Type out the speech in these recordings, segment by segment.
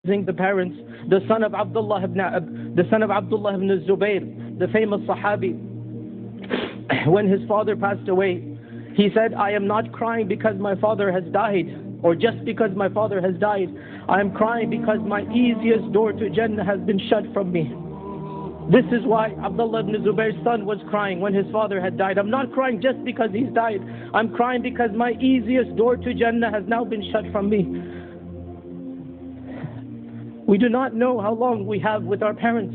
the parents, the son of Abdullah ibn Zubayr, the famous Sahabi, when his father passed away, he said, I am not crying because my father has died, or just because my father has died. I am crying because my easiest door to Jannah has been shut from me. This is why Abdullah ibn Zubayr's son was crying when his father had died. I'm not crying just because he's died. I'm crying because my easiest door to Jannah has now been shut from me. We do not know how long we have with our parents.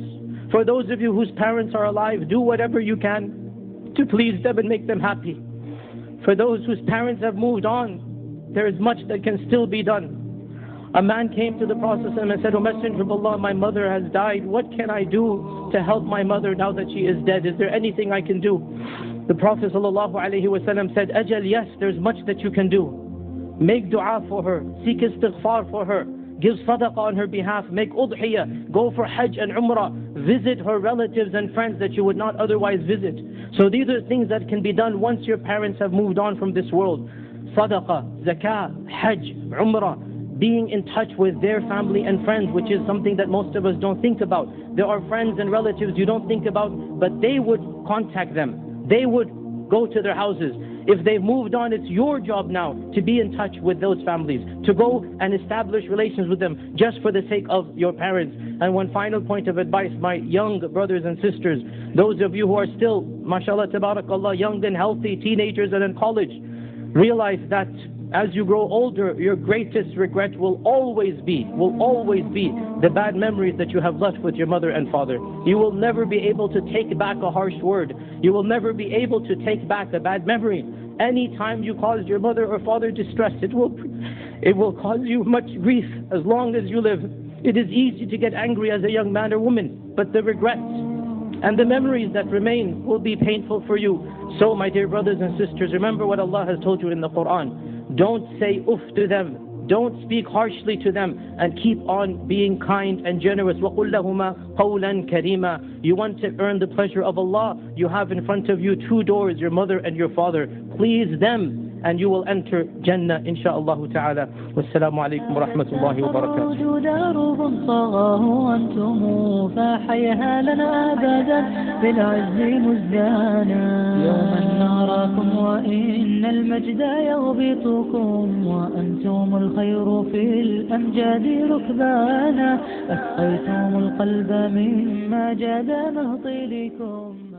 For those of you whose parents are alive, do whatever you can to please them and make them happy. For those whose parents have moved on, there is much that can still be done. A man came to the Prophet and said, O Messenger of Allah, my mother has died. What can I do to help my mother now that she is dead? Is there anything I can do? The Prophet ﷺ said, Ajal, yes, there's much that you can do. Make dua for her, seek istighfar for her, give sadaqah on her behalf, make udhiyah, go for hajj and umrah, visit her relatives and friends that you would not otherwise visit. So these are things that can be done once your parents have moved on from this world. Sadaqah, zakah, hajj, umrah, being in touch with their family and friends, which is something that most of us don't think about. There are friends and relatives you don't think about, but they would contact them. They would go to their houses. If they've moved on, it's your job now to be in touch with those families, to go and establish relations with them just for the sake of your parents. And one final point of advice, my young brothers and sisters, those of you who are still, mashallah, tabarakallah, young and healthy, teenagers and in college, realize that as you grow older, your greatest regret will always be the bad memories that you have left with your mother and father. You will never be able to take back a harsh word. You will never be able to take back a bad memory. Any time you caused your mother or father distress, it will cause you much grief as long as you live. It is easy to get angry as a young man or woman, but the regrets and the memories that remain will be painful for you. So, my dear brothers and sisters, remember what Allah has told you in the Quran. Don't say uff to them. Don't speak harshly to them, and keep on being kind and generous. وَقُلْ لَهُمَا قَوْلًا كَرِيمًا. You want to earn the pleasure of Allah, you have in front of you two doors, your mother and your father. Please them, and you will enter Jannah, insha'Allah ta'ala. Wassalamu alaikum wa rahmatullahi wa barakatuh. درب صغاه أنتم فحيها لنا أبدا بالعز مزدانا يوما نراكم وإن المجد يغبطكم وأنتم الخير في الأمجاد ركبانا أسقيتم القلب مما جاد نهطي لكم